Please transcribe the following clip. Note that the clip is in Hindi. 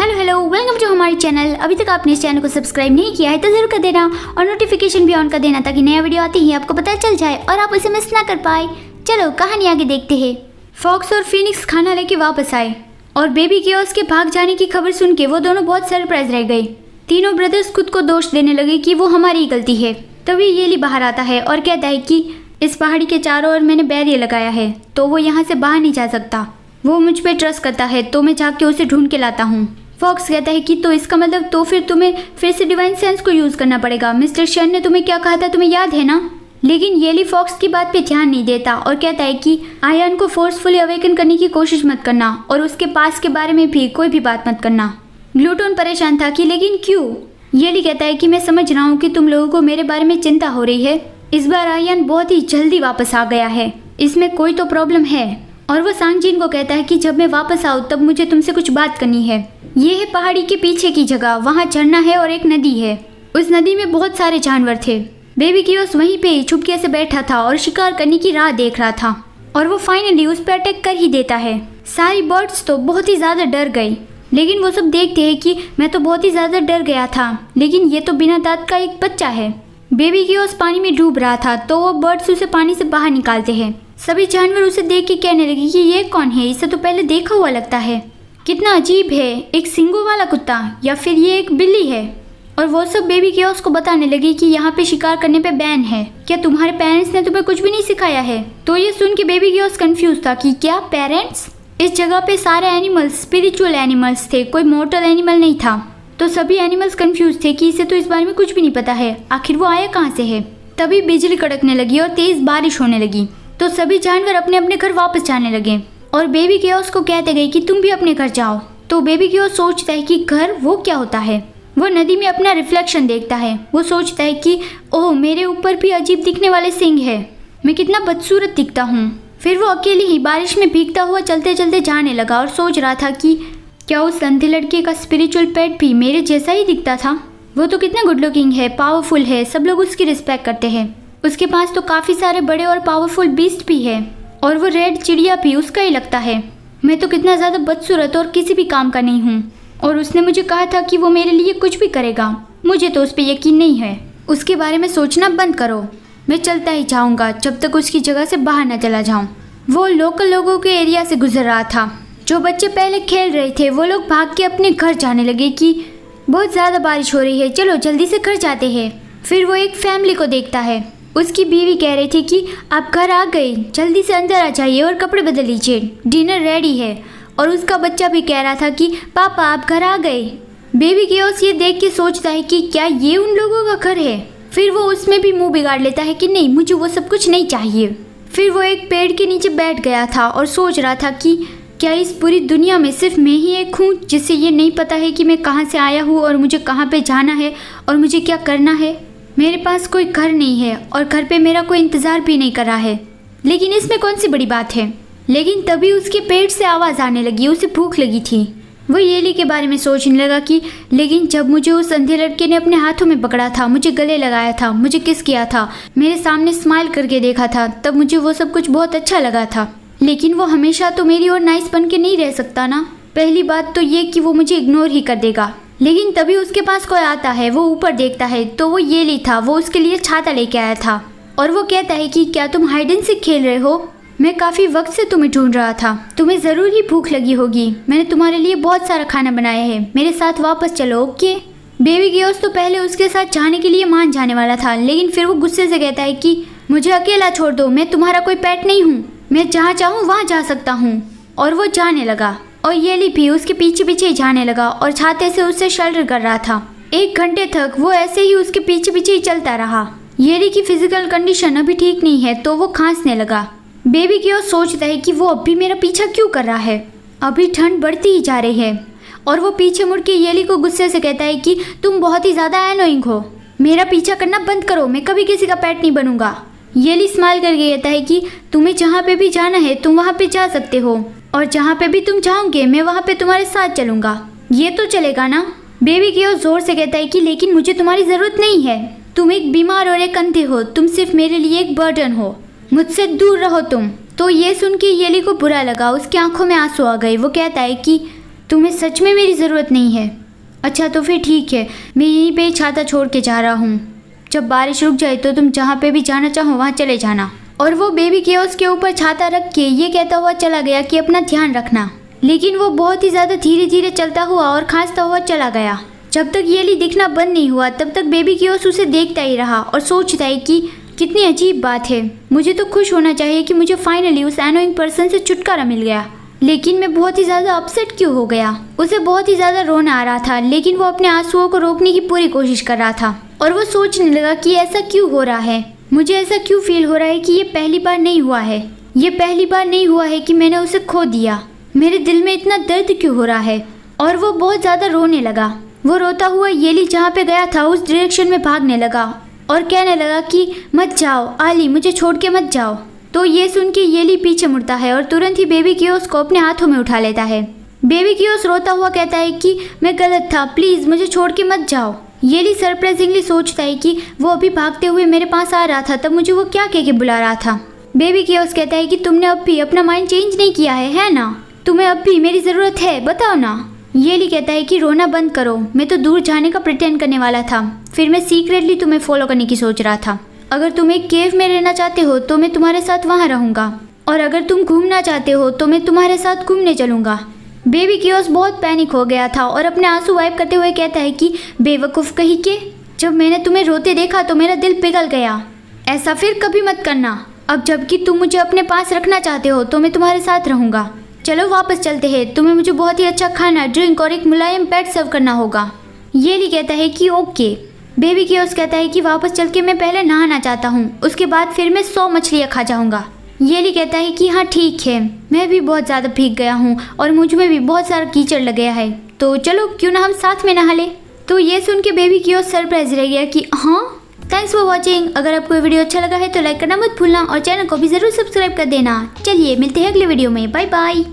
हेलो वेलकम टू हमारे चैनल। अभी तक आपने इस चैनल को सब्सक्राइब नहीं किया है तो जरूर कर देना और नोटिफिकेशन भी ऑन कर देना ताकि नया वीडियो आते ही आपको पता चल जाए और आप उसे मिस ना कर पाए। चलो कहानी आगे देखते हैं। फॉक्स और फिनिक्स खाना लेके वापस आए और बेबी कियोस्क के भाग जाने की खबर सुन के वो दोनों बहुत सरप्राइज रह गए। तीनों ब्रदर्स खुद को दोष देने लगे कि वो हमारी गलती है। तभी येली बाहर आता है और कहता है कि इस पहाड़ी के चारों ओर मैंने बैरियर लगाया है तो वो यहाँ से बाहर नहीं जा सकता। वो मुझ पे ट्रस्ट करता है तो मैं जाके उसे ढूंढ के लाता हूँ। फॉक्स कहता है कि तो इसका मतलब तो फिर तुम्हें फिर से डिवाइन सेंस को यूज करना पड़ेगा। मिस्टर शन ने तुम्हें क्या कहा था तुम्हें याद है ना। लेकिन येली फॉक्स की बात पे ध्यान नहीं देता और कहता है कि आयन को फोर्सफुली अवेकन करने की कोशिश मत करना और उसके पास के बारे में भी कोई भी बात मत करना। ग्लूटोन परेशान था कि लेकिन क्यों। येली कहता है कि मैं समझ रहा हूँ कि तुम लोगों को मेरे बारे में चिंता हो रही है। इस बार आयन बहुत ही जल्दी वापस आ गया है, इसमें कोई तो प्रॉब्लम है। और वो सांगजिन को कहता है कि जब मैं वापस आऊँ तब मुझे तुमसे कुछ बात करनी है। ये है पहाड़ी के पीछे की जगह, वहाँ झरना है और एक नदी है। उस नदी में बहुत सारे जानवर थे। बेबी कियोस्क वहीं पे ही चुपके से बैठा था और शिकार करने की राह देख रहा था और वो फाइनली उस पर अटैक कर ही देता है। सारी बर्ड्स तो बहुत ही ज़्यादा डर गई, लेकिन वो सब देखते हैं कि मैं तो बहुत ही ज़्यादा डर गया था, लेकिन ये तो बिना दांत का एक बच्चा है। बेबी कियोस्क पानी में डूब रहा था तो वो बर्ड्स उसे पानी से बाहर निकालते हैं। सभी जानवर उसे देख के कहने लगे कि ये कौन है, इसे तो पहले देखा हुआ लगता है। कितना अजीब है, एक सींगों वाला कुत्ता या फिर ये एक बिल्ली है। और वो सब बेबी कियोस्क को बताने लगे कि यहाँ पे शिकार करने पे बैन है। क्या तुम्हारे पेरेंट्स ने तुम्हें कुछ भी नहीं सिखाया है। तो ये सुन के बेबी कियोस्क कंफ्यूज था कि क्या पेरेंट्स। इस जगह पे सारे एनिमल्स स्पिरिचुअल एनिमल्स थे, कोई मॉर्टल एनिमल नहीं था। तो सभी एनिमल्स कंफ्यूज थे कि इसे तो इस बारे में कुछ भी नहीं पता है, आखिर वो आया कहाँ से है। तभी बिजली कड़कने लगी और तेज बारिश होने लगी तो सभी जानवर अपने अपने घर वापस जाने लगे और बेबी कियोस्क को कहते गए कि तुम भी अपने घर जाओ। तो बेबी कियोस्क सोचता है कि घर वो क्या होता है। वो नदी में अपना रिफ्लेक्शन देखता है। वो सोचता है कि ओह मेरे ऊपर भी अजीब दिखने वाले सिंग है, मैं कितना बदसूरत दिखता हूँ। फिर वो अकेले ही बारिश में भीगता हुआ चलते चलते जाने लगा और सोच रहा था कि क्या उस अंधे लड़के का स्पिरिचुअल पेट भी मेरे जैसा ही दिखता था। वो तो कितना गुड लुकिंग है, पावरफुल है, सब लोग उसकी रिस्पेक्ट करते हैं। उसके पास तो काफ़ी सारे बड़े और पावरफुल बीस्ट भी है और वो रेड चिड़िया भी उसका ही लगता है। मैं तो कितना ज़्यादा बदसूरत और किसी भी काम का नहीं हूँ। और उसने मुझे कहा था कि वो मेरे लिए कुछ भी करेगा, मुझे तो उस पर यकीन नहीं है। उसके बारे में सोचना बंद करो, मैं चलता ही जाऊँगा जब तक उसकी जगह से बाहर न चला जाऊँ। वो लोकल लोगों के एरिया से गुजर रहा था। जो बच्चे पहले खेल रहे थे वो लोग भाग के अपने घर जाने लगे कि बहुत ज़्यादा बारिश हो रही है, चलो जल्दी से घर जाते हैं। फिर वो एक फैमिली को देखता है। उसकी बीवी कह रही थी कि आप घर आ गए, जल्दी से अंदर आ जाइए और कपड़े बदल लीजिए, डिनर रेडी है। और उसका बच्चा भी कह रहा था कि पापा आप घर आ गए। बेबी कियोस्क ये देख के सोचता है कि क्या ये उन लोगों का घर है। फिर वो उसमें भी मुंह बिगाड़ लेता है कि नहीं, मुझे वो सब कुछ नहीं चाहिए। फिर वो एक पेड़ के नीचे बैठ गया था और सोच रहा था कि क्या इस पूरी दुनिया में सिर्फ मैं ही एक हूँ जिसे ये नहीं पता है कि मैं कहाँ से आया हूँ और मुझे कहाँ पे जाना है और मुझे क्या करना है। मेरे पास कोई घर नहीं है और घर पे मेरा कोई इंतज़ार भी नहीं कर रहा है, लेकिन इसमें कौन सी बड़ी बात है। लेकिन तभी उसके पेट से आवाज़ आने लगी, उसे भूख लगी थी। वो येली के बारे में सोचने लगा कि लेकिन जब मुझे उस अंधे लड़के ने अपने हाथों में पकड़ा था, मुझे गले लगाया था, मुझे किस किया था, मेरे सामने स्माइल करके देखा था, तब मुझे वो सब कुछ बहुत अच्छा लगा था। लेकिन वो हमेशा तो मेरी और नाइस बन के नहीं रह सकता ना। पहली बात तो ये कि वो मुझे इग्नोर ही कर देगा। लेकिन तभी उसके पास कोई आता है। वो ऊपर देखता है तो वो येली था। वो उसके लिए छाता लेके आया था और वो कहता है कि क्या तुम हाइड एंड सीक खेल रहे हो। मैं काफ़ी वक्त से तुम्हें ढूंढ रहा था, तुम्हें ज़रूर ही भूख लगी होगी। मैंने तुम्हारे लिए बहुत सारा खाना बनाया है, मेरे साथ वापस चलो ओके। बेबी कियोस्क तो पहले उसके साथ जाने के लिए मान जाने वाला था, लेकिन फिर वो गुस्से से कहता है कि मुझे अकेला छोड़ दो, मैं तुम्हारा कोई पेट नहीं हूँ, मैं जहाँ चाहूँ वहाँ जा सकता हूँ। और वो जाने लगा और येली भी उसके पीछे पीछे ही जाने लगा और छाते से उससे शेल्टर कर रहा था। 1 घंटे तक वो ऐसे ही उसके पीछे पीछे ही चलता रहा। येली की फिजिकल कंडीशन अभी ठीक नहीं है तो वो खांसने लगा। बेबी कियोस्क सोचता है कि वो अभी मेरा पीछा क्यों कर रहा है, अभी ठंड बढ़ती ही जा रही है। और वो पीछे मुड़ के येली को गुस्से से कहता है कि तुम बहुत ही ज़्यादा एनोइंग हो, मेरा पीछा करना बंद करो, मैं कभी किसी का पेट नहीं बनूंगा। येली स्माइल करके कहता है कि तुम्हें जहाँ पे भी जाना है तुम वहाँ पे जा सकते हो और जहाँ पे भी तुम जाओगे मैं वहाँ पे तुम्हारे साथ चलूँगा, ये तो चलेगा ना। बेबी कियोस्क जोर से कहता है कि लेकिन मुझे तुम्हारी ज़रूरत नहीं है, तुम एक बीमार और एक अंधे हो, तुम सिर्फ मेरे लिए एक बर्डन हो, मुझसे दूर रहो तुम। तो ये सुन के येली को बुरा लगा, उसकी आंखों में आंसू आ गए। वो कहता है कि तुम्हें सच में मेरी ज़रूरत नहीं है। अच्छा तो फिर ठीक है, मैं यहीं पे छाता छोड़ के जा रहा हूँ। जब बारिश रुक जाए तो तुम जहाँ पे भी जाना चाहो वहाँ चले जाना। और वो बेबी कियोस्क के ऊपर छाता रख के ये कहता हुआ चला गया कि अपना ध्यान रखना। लेकिन वो बहुत ही ज़्यादा धीरे धीरे चलता हुआ और खांसता हुआ चला गया। जब तक येली दिखना बंद नहीं हुआ तब तक बेबी कियोस्क उसे देखता ही रहा और सोचता है कि कितनी अजीब बात है, मुझे तो खुश होना चाहिए कि मुझे फाइनली उस एनोइंग पर्सन से छुटकारा मिल गया, लेकिन मैं बहुत ही ज़्यादा अपसेट क्यों हो गया। उसे बहुत ही ज़्यादा रोना आ रहा था, लेकिन वो अपने आंसुओं को रोकने की पूरी कोशिश कर रहा था और वो सोचने लगा कि ऐसा क्यों हो रहा है, मुझे ऐसा क्यों फील हो रहा है कि ये पहली बार नहीं हुआ है, ये पहली बार नहीं हुआ है कि मैंने उसे खो दिया, मेरे दिल में इतना दर्द क्यों हो रहा है। और वो बहुत ज़्यादा रोने लगा। वो रोता हुआ येली जहाँ पे गया था उस डायरेक्शन में भागने लगा और कहने लगा कि मत जाओ आली, मुझे छोड़ के मत जाओ। तो ये सुन के येली पीछे मुड़ता है और तुरंत ही बेबी कियोस्क को अपने हाथों में उठा लेता है। बेबी कियोस्क रोता हुआ कहता है कि मैं गलत था, प्लीज़ मुझे छोड़ के मत जाओ। येली सरप्राइजिंगली सोचता है कि वो अभी भागते हुए मेरे पास आ रहा था, तब मुझे वो क्या कह के बुला रहा था। बेबी कियोस्क कहता है कि तुमने अब भी अपना माइंड चेंज नहीं किया है ना, तुम्हें अब भी मेरी ज़रूरत है, बताओ ना। येली कहता है कि रोना बंद करो, मैं तो दूर जाने का प्रिटेंड करने वाला था, फिर मैं सीक्रेटली तुम्हें फॉलो करने की सोच रहा था। अगर तुम एक केव में रहना चाहते हो तो मैं तुम्हारे साथ वहाँ रहूँगा, और अगर तुम घूमना चाहते हो तो मैं तुम्हारे साथ घूमने चलूँगा। बेबी कियोस्क बहुत पैनिक हो गया था और अपने आंसू वाइप करते हुए कहता है कि बेवकूफ़ कहीं के, जब मैंने तुम्हें रोते देखा तो मेरा दिल पिघल गया, ऐसा फिर कभी मत करना। अब जबकि तुम मुझे अपने पास रखना चाहते हो तो मैं तुम्हारे साथ रहूँगा। चलो वापस चलते हैं, तुम्हें मुझे बहुत ही अच्छा खाना, ड्रिंक और एक मुलायम पेट सर्व करना होगा। येली कहता है कि ओके। बेबी कियोस्क कहता है कि वापस चल के मैं पहले नहाना चाहता हूँ, उसके बाद फिर मैं 100 मछलियाँ खा जाऊँगा। येली कहता है कि हाँ ठीक है, मैं भी बहुत ज़्यादा भीग गया हूँ और मुझ में भी बहुत सारा कीचड़ लग गया है, तो चलो क्यों ना हम साथ में नहा ले। तो ये सुन के बेबी कियोस्क सरप्राइज रह गया कि हाँ। Thanks for watching. अगर आपको वीडियो अच्छा लगा है तो लाइक करना मत भूलना और चैनल को भी ज़रूर सब्सक्राइब कर देना। चलिए मिलते हैं अगले वीडियो में, बाय बाय।